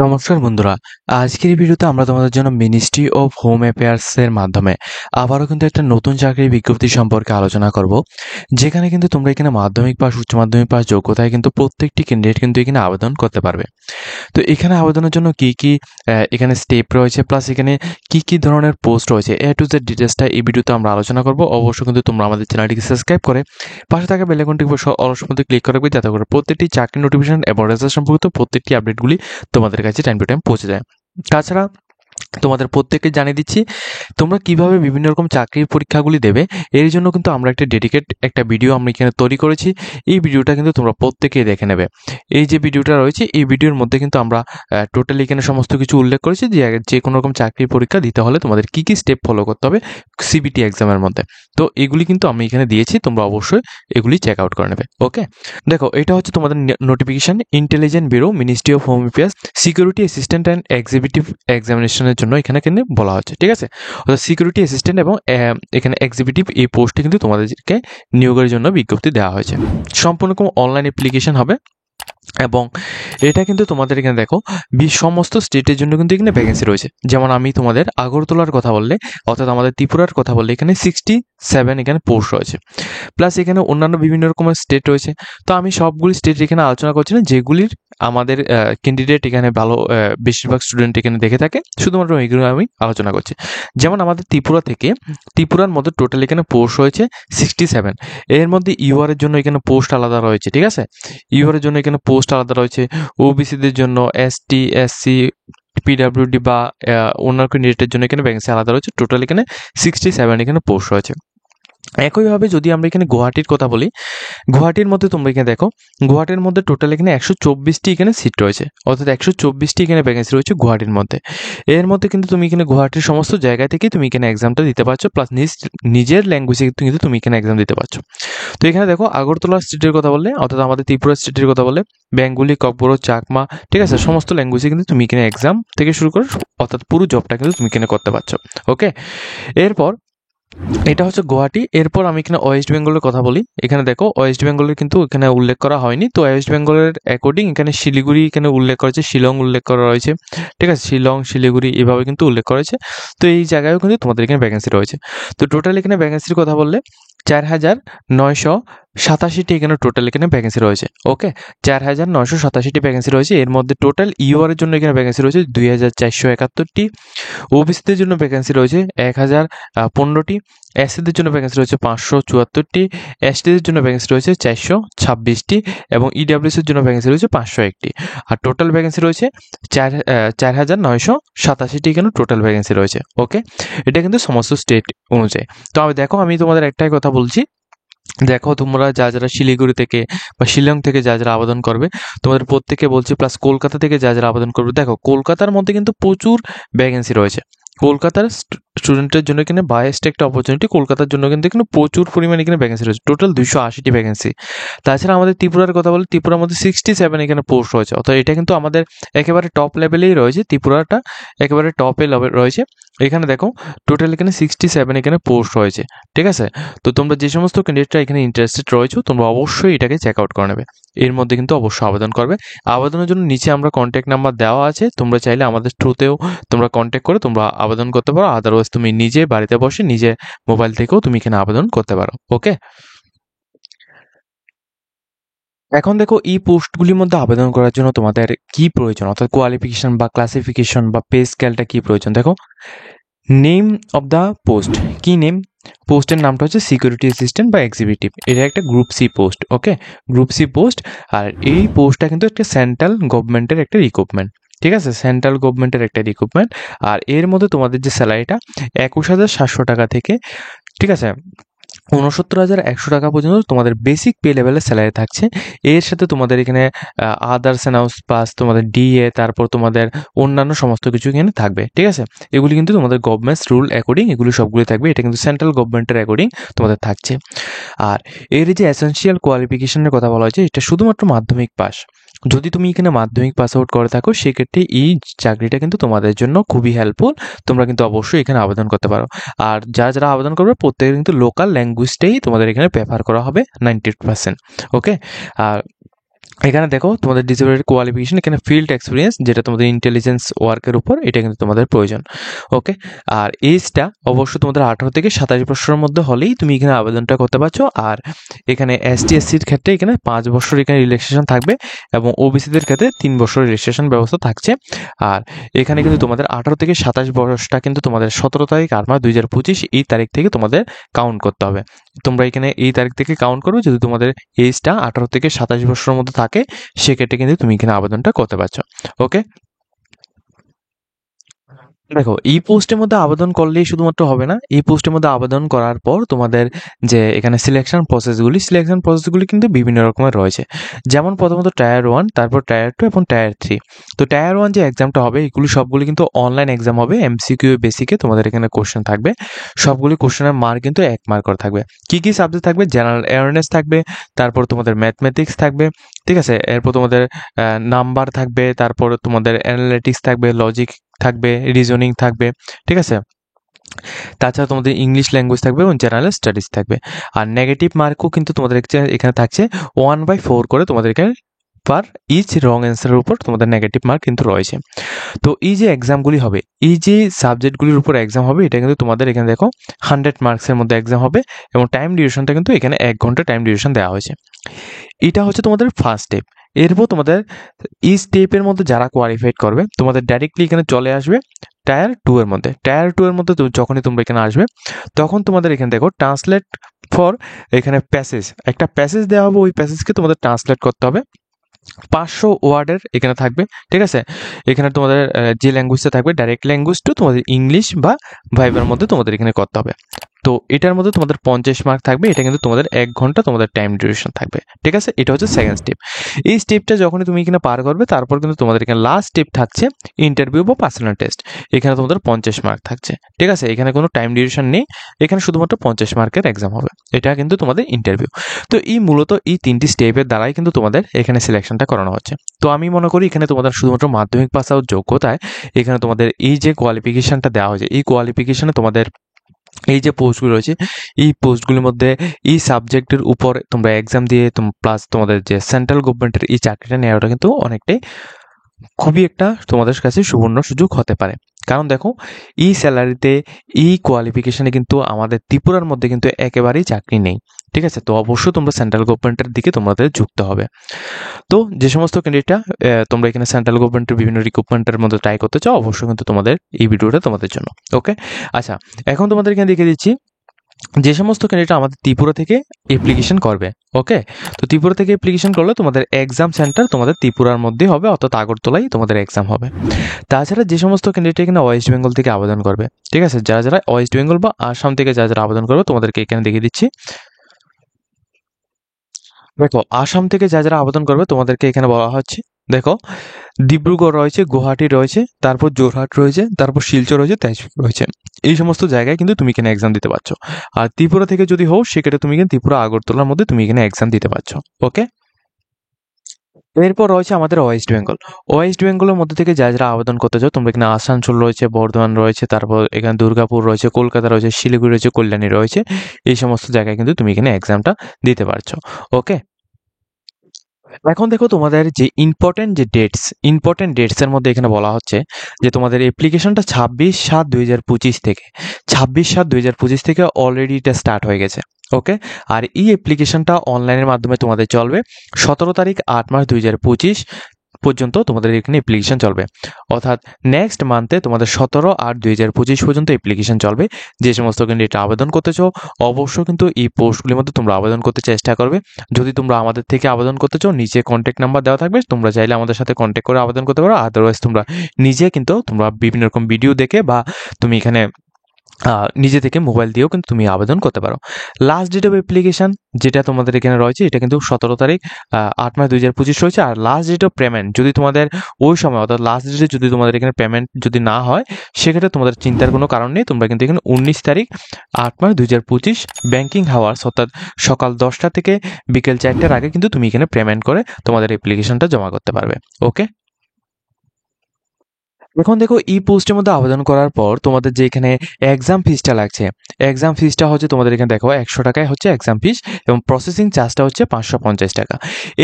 নমস্কার বন্ধুরা, আজকের এই ভিডিওতে আমরা তোমাদের জন্য মিনিস্ট্রি অফ হোম অ্যাফেয়ার্স এর মাধ্যমে আবারও কিন্তু একটা নতুন চাকরির বিজ্ঞপ্তি সম্পর্কে আলোচনা করব, যেখানে কিন্তু তোমরা এখানে মাধ্যমিক পাস, উচ্চ মাধ্যমিক পাস যোগ্যতায় কিন্তু প্রত্যেকটি ক্যান্ডিডেট কিন্তু এখানে আবেদন করতে পারবে। তো এখানে আবেদনের জন্য কি কি এখানে স্টেপ রয়েছে, প্লাস এখানে কি কি ধরনের পোস্ট রয়েছে, এ টু জেড ডিটেলসটা এই ভিডিওতে আমরা আলোচনা করব। অবশ্যই কিন্তু তোমরা আমাদের চ্যানেলটিকে সাবস্ক্রাইব করে পাশে থাকা বেল আইকনটি অলস মধ্যে ক্লিক করে রাখবে, যাতে করে প্রত্যেকটি চাকরি নোটিফিকেশন এবং রেজাল্ট সম্পর্কিত প্রত্যেকটি আপডেটগুলি তোমাদের কাছে টাইম টু টাইম পৌঁছে যায়। তাছাড়া তোমাদের প্রত্যেককে জানিয়ে দিচ্ছি তোমরা কিভাবে বিভিন্ন রকম চাকরির পরীক্ষাগুলি দেবে। এর জন্য কিন্তু আমরা একটা ভিডিও আমরা এখানে তৈরি করেছি। এই ভিডিওটা কিন্তু তোমরা প্রত্যেকেই দেখে নেবে। এই যে ভিডিওটা রয়েছে, এই ভিডিওর মধ্যে কিন্তু আমরা টোটালি এখানে সমস্ত কিছু উল্লেখ করেছি যে কোনো রকম চাকরির পরীক্ষা দিতে হলে তোমাদের কি কি স্টেপ ফলো করতে হবে সিবিটি এক্সামের মধ্যে। তো এগুলি কিন্তু আমি এখানে দিয়েছি, তোমরা অবশ্যই এগুলি চেক আউট করে নেবে। ওকে, দেখো এটা হচ্ছে তোমাদের notification, Intelligent Bureau, Ministry of Home Affairs, security assistant and executive এক্সামিনেশনের জন্য এখানে কিন্তু বলা হচ্ছে। ঠিক আছে, অর্থাৎ সিকিউরিটি অ্যাসিস্ট্যান্ট এবং এখানে এক্সিকিউটিভ এই পোস্টে কিন্তু তোমাদেরকে নিয়োগের জন্য বিজ্ঞপ্তি দেওয়া হয়েছে। সম্পূর্ণ অনলাইন অ্যাপ্লিকেশন হবে এবং এটা কিন্তু তোমাদের এখানে দেখো সমস্ত স্টেটের জন্য কিন্তু এখানে ভ্যাকেন্সি রয়েছে। যেমন আমি তোমাদের আগরতলার কথা বললে, অর্থাৎ আমাদের ত্রিপুরার কথা বললে এখানে 67 এখানে পোস্ট রয়েছে, প্লাস এখানে অন্যান্য বিভিন্ন রকমের স্টেট রয়েছে। তো আমি সবগুলি স্টেট এখানে আলোচনা করছি না, যেগুলির আমাদের ক্যান্ডিডেট এখানে ভালো বেশিরভাগ স্টুডেন্ট এখানে দেখে থাকে, শুধুমাত্র এইগুলো আমি আলোচনা করছি। যেমন আমাদের ত্রিপুরার মধ্যে টোটাল এখানে পোস্ট রয়েছে 67। এর মধ্যে ইউআর এর জন্য এখানে পোস্ট আলাদা রয়েছে। ঠিক আছে, ইউআর এর জন্য এখানে পোস্ট আলাদা রয়েছে, ওবিসিদের জন্য, এসটি, এসসি, পিডাব্লিউডি বা অন্যান্য ক্যান্ডিডেটের জন্য এখানে ভ্যাকেন্সি আলাদা রয়েছে। টোটাল এখানে 67 এখানে পোস্ট রয়েছে। একইভাবে যদি আমরা এখানে গুয়াহাটির কথা বলি, গুয়াহাটির মধ্যে তোমরা এখানে দেখো, গুয়াহাটির মধ্যে টোটাল এখানে 124টি এখানে সিট রয়েছে, অর্থাৎ 124টি এখানে ভ্যাকেন্সি রয়েছে গুয়াহাটির মধ্যে। এর মধ্যে কিন্তু তুমি এখানে গুয়াহাটির সমস্ত জায়গা থেকে তুমি এখানে এক্সামটা দিতে পারছো, প্লাস নিজের ল্যাঙ্গুয়েজে কিন্তু তুমি এখানে এক্সাম দিতে পারছো। তো এখানে দেখো আগরতলা স্টেটের কথা বললে, অর্থাৎ আমাদের ত্রিপুরা স্টেটের কথা বললে, বেঙ্গলি, ককবরো, চাকমা, ঠিক আছে, সমস্ত ল্যাঙ্গুয়েজে কিন্তু তুমি এখানে এক্সাম থেকে শুরু করে অর্থাৎ পুরো জবটা কিন্তু তুমি এখানে করতে পারছো। ওকে, এরপর এটা হচ্ছে গুয়াহাটি। এরপর আমি এখানে ওয়েস্ট বেঙ্গলের কথা বলি। এখানে দেখো ওয়েস্ট বেঙ্গলের কিন্তু এখানে উল্লেখ করা হয়নি। তো ওয়েস্ট বেঙ্গলের অ্যাকর্ডিং এখানে শিলিগুড়ি এখানে উল্লেখ করেছে, শিলং উল্লেখ করা রয়েছে। ঠিক আছে, শিলং, শিলিগুড়ি এভাবে কিন্তু উল্লেখ করেছে। তো এই জায়গায়ও কিন্তু তোমাদের এখানে ভ্যাকেন্সি রয়েছে। তো টোটাল এখানে ভ্যাকেন্সির কথা বললে 4987টি এখানে টোটাল এখানে ভ্যাকেন্সি রয়েছে। ওকে, 4987টি ভ্যাকেন্সি রয়েছে। এর মধ্যে টোটাল ইউআর এর জন্য এখানে ভ্যাকেন্সি রয়েছে 2471টি, ওবিসিদের জন্য ভ্যাকেন্সি রয়েছে 1015টি, এসসিদের জন্য ভ্যাকেন্সি রয়েছে 574টি, এসটিদের জন্য ভ্যাকেন্সি রয়েছে 426টি এবং ইডাব্লিউএস এর জন্য ভ্যাকেন্সি রয়েছে 501টি। আর টোটাল ভ্যাকেন্সি রয়েছে 4987টি এখানে টোটাল ভ্যাকেন্সি রয়েছে। ওকে, এটা কিন্তু সমস্ত স্টেট অনুযায়ী। তো আমি তোমাদের একটাই কথা বলছি, দেখো তোমরা যারা শিলিগুড়ি থেকে বা শিলং থেকে যারা আবেদন করবে, তোমাদের প্রত্যেকে বলছি, প্লাস কলকাতা থেকে যারা আবেদন করবে, দেখো কলকাতার মধ্যে কিন্তু প্রচুর ভ্যাকেন্সি রয়েছে। কলকাতার স্টুডেন্টের জন্য এখানে বায়েস্ট একটা অপরচুনিটি, কলকাতার জন্য কিন্তু এখানে প্রচুর পরিমাণে এখানে ভ্যাকেন্সি রয়েছে, টোটাল 280টি ভ্যাকেন্সি। তাছাড়া আমাদের ত্রিপুরার কথা বলে, ত্রিপুরার মধ্যে 67 এখানে পোস্ট রয়েছে, অর্থাৎ এটা কিন্তু আমাদের একেবারে টপ লেভেলেই রয়েছে, ত্রিপুরাটা একেবারে টপে রয়েছে। এখানে দেখো টোটাল এখানে 67 এখানে পোস্ট রয়েছে। ঠিক আছে, তো তোমরা যে সমস্ত ক্যান্ডিডেটরা এখানে ইন্টারেস্টেড রয়েছে, তোমরা অবশ্যই এটাকে চেক আউট করে নেবে। এর মধ্যে কিন্তু অবশ্যই আবেদন করবে। আবেদনের জন্য নিচে আমরা কন্ট্যাক্ট নাম্বার দেওয়া আছে, তোমরা চাইলে আমাদের থ্রুতেও তোমরা কন্ট্যাক্ট করে তোমরা আবেদন করতে পারো। আদারওয়াইজ তুমি নিজে বাড়িতে বসে নিজে মোবাইল থেকেও তুমি এখানে আবেদন করতে পারো। ওকে, এখন দেখো এই পোস্টগুলির মধ্যে আবেদন করার জন্য তোমাদের কি প্রয়োজন, অর্থাৎ কোয়ালিফিকেশন বা ক্লাসিফিকেশন বা পে স্কেলটা কি প্রয়োজন। দেখো নেম অফ দ্য পোস্ট, কি নেম, পোস্টের নামটা হচ্ছে সিকিউরিটি অ্যাসিস্ট্যান্ট বা এক্সিকিউটিভ। এটা একটা গ্রুপ সি পোস্ট। ওকে, গ্রুপ সি পোস্ট। আর এই পোস্টটা কিন্তু একটা সেন্ট্রাল গভর্নমেন্টের একটা রিক্রুটমেন্ট। ঠিক আছে, সেন্ট্রাল গভর্নমেন্টের একটা রিক্রুটমেন্ট। আর এর মধ্যে তোমাদের যে স্যালারিটা 21,700 টাকা থেকে, ঠিক আছে, 69,100 টাকা পর্যন্ত তোমাদের বেসিক পে লেভেলের স্যালারি থাকছে। এর সাথে তোমাদের এখানে আদার্স অ্যানাউন্স প্লাস তোমাদের ডিএ, তারপর তোমাদের অন্যান্য সমস্ত কিছু এখানে থাকবে। ঠিক আছে, এগুলি কিন্তু তোমাদের গভর্নমেন্টস রুল অ্যাকর্ডিং এগুলি সবগুলি থাকবে। এটা কিন্তু সেন্ট্রাল গভর্নমেন্টের অ্যাকর্ডিং তোমাদের থাকছে। আর এর যে এসেনশিয়াল কোয়ালিফিকেশনের কথা বলা হয়েছে, এটা শুধুমাত্র মাধ্যমিক পাস। যদি তুমি এখানে মাধ্যমিক পাস আউট করে থাকো, সেক্ষেত্রে এই চাকরিটা কিন্তু তোমাদের জন্য খুবই হেল্পফুল। তোমরা কিন্তু অবশ্যই এখানে আবেদন করতে পারো। আর যারা আবেদন করবে প্রত্যেকের কিন্তু লোকাল ল্যাঙ্গুয়েজটাই তোমাদের এখানে প্রেফার করা হবে 90%। ওকে, আর এখানে দেখো তোমাদের ডিসেবিলিটি কোয়ালিফিকেশন, এখানে ফিল্ড এক্সপিরিয়েন্স যেটা তোমাদের ইন্টেলিজেন্স ওয়ার্কের উপর, এটা কিন্তু তোমাদের প্রয়োজন। ওকে, আর এজটা অবশ্যই তোমাদের 18 থেকে 27 বছরের মধ্যে হলেই তুমি এখানে আবেদনটা করতে পারছো। আর এখানে এসটি এসসির ক্ষেত্রে এখানে 5 বছর এখানে রিল্যাক্সেশন থাকবে এবং ওবিসিদের ক্ষেত্রে 3 বছর রিল্যাক্সেশন ব্যবস্থা থাকছে। আর এখানে কিন্তু তোমাদের 18 থেকে 27 বয়সটা কিন্তু তোমাদের 17 তারিখ 8 মাস 2025 এই তারিখ থেকে তোমাদের কাউন্ট করতে হবে। তোমরা এখানে এই তারিখ থেকে কাউন্ট করবে, যদি তোমাদের এজটা 18 থেকে 27 বছরের মধ্যে থাকে সেক্ষেত্রে কিন্তু তুমি এখানে আবেদনটা করতে পারছো। ওকে, দেখো এই পোস্টের মধ্যে আবেদন করলেই শুধুমাত্র হবে না, এই পোস্টের মধ্যে আবেদন করার পর তোমাদের যে এখানে সিলেকশন প্রসেসগুলি কিন্তু বিভিন্ন রকমের রয়েছে। যেমন প্রথমত টায়ার 1, তারপর টায়ার 2 এবং টায়ার 3। তো টায়ার 1 যে এক্সামটা হবে এগুলি সবগুলি কিন্তু অনলাইন এক্সাম হবে, এমসিকিউ বেসিকে তোমাদের এখানে কোশ্চেন থাকবে। সবগুলি কোশ্চেনের মার্ক কিন্তু 1 মার্ক করে থাকবে। কি কি সাবজেক্ট থাকবে? জেনারেল অ্যাওয়ারনেস থাকবে, তারপর তোমাদের ম্যাথমেটিক্স থাকবে, ঠিক আছে, এরপর তোমাদের নাম্বার থাকবে, তারপর তোমাদের অ্যানালিটিক্স থাকবে, লজিক থাকবে, রিজনিং থাকবে, ঠিক আছে। তাছাড়া তোমাদের ইংলিশ ল্যাঙ্গুয়েজ থাকবে এবং জেনারেল স্টাডিজ থাকবে। আর নেগেটিভ মার্কও কিন্তু তোমাদের এখানে থাকছে 1/4 করে তোমাদের এখানে পার ইচ রং অ্যান্সারের উপর তোমাদের নেগেটিভ মার্ক কিন্তু রয়েছে। তো এই যে এক্সামগুলি হবে, এই যে সাবজেক্টগুলির উপর এক্সাম হবে, এটা কিন্তু তোমাদের এখানে দেখো 100 মার্কসের মধ্যে এক্সাম হবে এবং টাইম ডিউরেশনটা কিন্তু এখানে 1 ঘন্টা টাইম ডিউরেশন দেওয়া হয়েছে। এটা হচ্ছে তোমাদের ফার্স্ট স্টেপ। এরপর তোমাদের এই স্টেপের মধ্যে যারা কোয়ালিফাইড করবে তোমাদের ডাইরেক্টলি এখানে চলে আসবে টায়ার 2 এর মধ্যে। টায়ার 2 এর মধ্যে যখনই তোমরা এখানে আসবে তখন তোমাদের এখানে দেখো ট্রান্সলেট ফর, এখানে প্যাসেজ, একটা প্যাসেজ দেওয়া হবে, ওই প্যাসেজকে তোমাদের ট্রান্সলেট করতে হবে। 500 ওয়ার্ডের এখানে থাকবে, ঠিক আছে। এখানে তোমাদের যে ল্যাঙ্গুয়েজটা থাকবে ডাইরেক্ট ল্যাঙ্গুয়েজ টু তোমাদের ইংলিশ বা ভাইবার মধ্যে তোমাদের এখানে করতে হবে। তো এটার মধ্যে তোমাদের 50 মার্ক থাকবে, এটা কিন্তু তোমাদের 1 ঘন্টা তোমাদের টাইম ডিউরেশন থাকবে, ঠিক আছে। এটা হচ্ছে সেকেন্ড স্টেপ। এই স্টেপটা যখনই তুমি এখানে পার করবে তারপর কিন্তু তোমাদের এখানে লাস্ট স্টেপ থাকছে ইন্টারভিউ বা পার্সোনাল টেস্ট। এখানে তোমাদের 50 মার্ক থাকছে, ঠিক আছে। এখানে কোনো টাইম ডিউরেশন নেই, এখানে শুধুমাত্র 50 মার্কের এক্সাম হবে, এটা কিন্তু তোমাদের ইন্টারভিউ। তো এই মূলত এই 3টি স্টেপের দ্বারাই কিন্তু তোমাদের এখানে সিলেকশনটা করানো হচ্ছে। তো আমি মনে করি এখানে তোমাদের শুধুমাত্র মাধ্যমিক পাস আউট যোগ্যতায় এখানে তোমাদের এই যে কোয়ালিফিকেশনটা দেওয়া হয়েছে, এই কোয়ালিফিকেশনে তোমাদের এই যে পোস্টগুলো রয়েছে, এই পোস্টগুলির মধ্যে এই সাবজেক্টের উপর তোমরা এক্সাম দিয়ে প্লাস তোমাদের যে সেন্ট্রাল গভর্নমেন্টের এই চাকরিটা নেওয়াটা কিন্তু অনেকটাই খুবই একটা তোমাদের কাছে সুবর্ণ সুযোগ হতে পারে। কারণ দেখো এই স্যালারিতে এই কোয়ালিফিকেশনে কিন্তু আমাদের ত্রিপুরার মধ্যে কিন্তু একেবারেই চাকরি নেই, ঠিক আছে। তো অবশ্যই তোমরা সেন্ট্রাল গভর্নমেন্টের দিকে তোমাদের যুক্ত হবে। তো যে সমস্ত ক্যান্ডিডেটরা তোমরা এখানে সেন্ট্রাল গভর্নমেন্টের বিভিন্ন রিক্রুটমেন্টের মধ্যে ট্রাই করতে চাও, অবশ্যই কিন্তু তোমাদের এই ভিডিওটা তোমাদের জন্য। ওকে, আচ্ছা, এখন তোমাদের এখানে দেখিয়ে দিচ্ছি যে সমস্ত ক্যান্ডিডেট আমাদের ত্রিপুরা থেকে অ্যাপ্লিকেশন করবে। ওকে, তো ত্রিপুরা থেকে অ্যাপ্লিকেশন করলে তোমাদের এক্সাম সেন্টার তোমাদের ত্রিপুরার মধ্যেই হবে, অর্থাৎ আগরতলায় তোমাদের এক্সাম হবে। তাছাড়া যে সমস্ত ক্যান্ডিডেট এখানে ওয়েস্ট বেঙ্গল থেকে আবেদন করবে, ঠিক আছে, যারা যারা ওয়েস্ট বেঙ্গল বা আসাম থেকে যারা যারা আবেদন করবে তোমাদেরকে এখানে দেখিয়ে দিচ্ছি। দেখো আসাম থেকে যারা যারা আবেদন করবে তোমাদেরকে এখানে বলা হচ্ছে, দেখো ডিব্রুগড় রয়েছে, গুয়াহাটি রয়েছে, তারপর জোরহাট রয়েছে, তারপর শিলচর রয়েছে, তেজপুর রয়েছে। এই সমস্ত জায়গায় কিন্তু তুমি এখানে এক্সাম দিতে পারছো। আর ত্রিপুরা থেকে যদি হও সেক্ষেত্রে তুমি এখানে ত্রিপুরা আগরতলার মধ্যে তুমি এখানে এক্সাম দিতে পারছো। ওকে, এরপর রয়েছে আমাদের ওয়েস্ট বেঙ্গল। ওয়েস্ট বেঙ্গলের মধ্যে থেকে যারা যারা আবেদন করতে চাও তোমরা এখানে আসানসোল রয়েছে, বর্ধমান রয়েছে, তারপর এখানে দুর্গাপুর রয়েছে, কলকাতা রয়েছে, শিলিগুড়ি রয়েছে, কল্যাণী রয়েছে। এই সমস্ত জায়গায় কিন্তু তুমি এখানে এক্সামটা দিতে পারছো। ওকে, এখন দেখো তোমাদের যে ইম্পর্টেন্ট ডেটস এর মধ্যে এখানে বলা হচ্ছে যে তোমাদের অ্যাপ্লিকেশনটা 26/7/2025 থেকে 26/7/2025 থেকে অলরেডি এটা স্টার্ট হয়ে গেছে। ওকে, আর এই অ্যাপ্লিকেশনটা অনলাইনের মাধ্যমে তোমাদের চলবে 17 তারিখ 8 মাস 2025 পর্যন্ত তোমাদের এখানে অ্যাপ্লিকেশন চলবে, অর্থাৎ নেক্সট মান্থে তোমাদের 17/8/2025 পর্যন্ত অ্যাপ্লিকেশন চলবে। যে সমস্ত ক্যান্ডিডেট আবেদন করতে চাও অবশ্যই কিন্তু এই পোস্টগুলির মধ্যে তোমরা আবেদন করতে চেষ্টা করবে। যদি তোমরা আমাদের থেকে আবেদন করতে চাও নিচে কন্ট্যাক্ট নাম্বার দেওয়া থাকবে, তোমরা চাইলে আমাদের সাথে কন্ট্যাক্ট করে আবেদন করতে পারো। আদারওয়াইজ তোমরা নিজে কিন্তু তোমরা বিভিন্ন রকম ভিডিও দেখে বা তুমি এখানে নিজে থেকে মোবাইল দিয়েও কিন্তু তুমি আবেদন করতে পারো। লাস্ট ডেট অফ অ্যাপ্লিকেশন যেটা তোমাদের এখানে রয়েছে এটা কিন্তু 17 তারিখ 8 মাস 2025 রয়েছে। আর লাস্ট ডেট অফ পেমেন্ট যদি তোমাদের ওই সময় অর্থাৎ লাস্ট ডেটে যদি তোমাদের এখানে পেমেন্ট যদি না হয় সেক্ষেত্রে তোমাদের চিন্তার কোনো কারণ নেই। তোমরা কিন্তু এখানে 19 তারিখ 8 মাস 2025 ব্যাংকিং হাওয়ার্স অর্থাৎ সকাল 10টা থেকে বিকেল 4টার আগে কিন্তু তুমি এখানে পেমেন্ট করে তোমাদের অ্যাপ্লিকেশনটা জমা করতে পারবে। ওকে, এখন দেখো এই পোস্টের মধ্যে আবেদন করার পর তোমাদের যে এখানে এক্সাম ফিসটা লাগছে, এক্সাম ফিসটা হচ্ছে তোমাদের এখানে দেখো 100 টাকায় হচ্ছে এক্সাম ফিস এবং প্রসেসিং চার্জটা হচ্ছে 550 টাকা।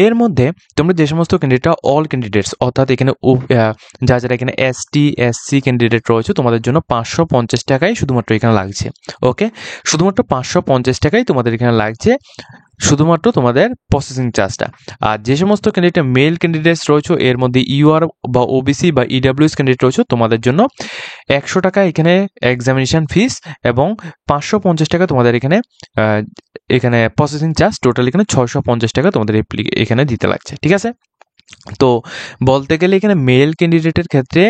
এর মধ্যে তোমরা যে সমস্ত ক্যান্ডিডেটরা অল ক্যান্ডিডেটস অর্থাৎ এখানে যারা এখানে এসটি এসসি ক্যান্ডিডেট রয়েছে তোমাদের জন্য 550 টাকাই শুধুমাত্র এখানে লাগছে। ওকে, শুধুমাত্র 550 টাকাই তোমাদের এখানে লাগছে, শুধুমাত্র তোমাদের প্রসেসিং চার্জটা। আর যে সমস্ত ক্যান্ডিডেট মেল ক্যান্ডিডেটস রয়েছে এর মধ্যে ইউআর বা ওবিসি বা ইডাব্লিউএস ক্যান্ডিডেট রয়েছে তোমাদের জন্য 100 টাকা এখানে এক্সামিনেশন ফিস এবং 550 টাকা তোমাদের এখানে এখানে প্রসেসিং চার্জ, টোটাল এখানে 650 টাকা তোমাদের এখানে দিতে লাগছে। ঠিক আছে, তো বলতে গেলে এখানে মেল ক্যান্ডিডেটের ক্ষেত্রে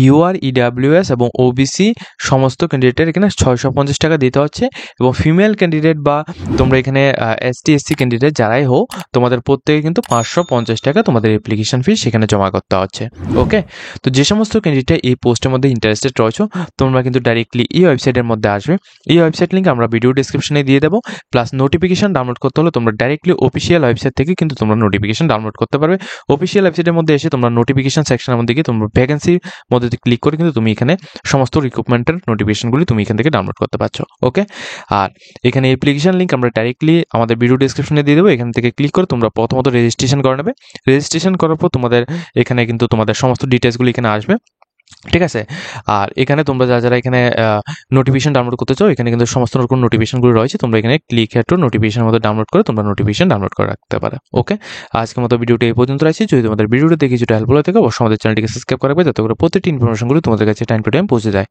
ইউআর ইডাব্লিউএস এবং ওবিসি সমস্ত ক্যান্ডিডেটের এখানে 650 টাকা দিতে হচ্ছে এবং ফিমেল ক্যান্ডিডেট বা তোমরা এখানে এসটি এসসি ক্যান্ডিডেট যারাই হো তোমাদের প্রত্যেকে কিন্তু 550 টাকা তোমাদের অ্যাপ্লিকেশন ফি সেখানে জমা করতে হচ্ছে। ওকে, তো যে সমস্ত ক্যান্ডিডেট এই পোস্টের মধ্যে ইন্টারেস্টেড রয়েছে তোমরা কিন্তু ডাইরেক্টলি এই ওয়েবসাইটের মধ্যে আসবে। এই ওয়েবসাইট লিঙ্ক আমরা ভিডিও ডিসক্রিপশনে দিয়ে দেবো। প্লাস নোটিফিকেশন ডাউনলোড করতে হলে তোমরা ডাইরেক্টলি অফিসিয়াল ওয়েবসাইট থেকে কিন্তু তোমরা নোটিফিকেশন ডাউনলোড করতে পারবে। অফিসিয়াল ওয়েবসাইটের মধ্যে এসে তোমরা নোটিফিকেশন সেকশনের মধ্যে গিয়ে তোমরা ভ্যাকেন্সির মধ্যে ক্লিক করে কিন্তু তুমি এখানে সমস্ত রিক্রুটমেন্টের নোটিফিকেশনগুলি তুমি এখান থেকে ডাউনলোড করতে পারছো। ওকে, আর এখানে অ্যাপ্লিকেশন লিঙ্ক আমরা ডাইরেক্টলি আমাদের ভিডিও ডিসক্রিপশনে দিয়ে দেবো। এখান থেকে ক্লিক করে তোমরা প্রথমত রেজিস্ট্রেশন করে নেবে। রেজিস্ট্রেশন করার পর তোমাদের এখানে কিন্তু তোমাদের সমস্ত ডিটেলসগুলি এখানে আসবে। ঠিক আছে, আর এখানে তোমরা যারা এখানে নোটিফিকেশন ডাউনলোড করতে চাও এখানে কিন্তু সমস্ত রকম নোটিফিকেশনগুলো রয়েছে, তোমরা এখানে ক্লিক হেড টু নোটিফিকেশন মধ্যে ডাউনলোড করে তোমরা নোটিফিকেশন ডাউনলোড করে রাখতে পারো। ওকে, আজকের মতো ভিডিওটি এই পর্যন্ত রাখছি। যদি তোমাদের ভিডিওটি দেখে কিছুটা হেল্পফুল হয়ে থাকে অবশ্যই আমাদের চ্যানেলটিকে সাবস্ক্রাইব করে রাখবে যাতে করে প্রত্যেকটি ইনফরমেশনগুলো তোমাদের কাছে টাইম টু টাইম পৌঁছে যায়।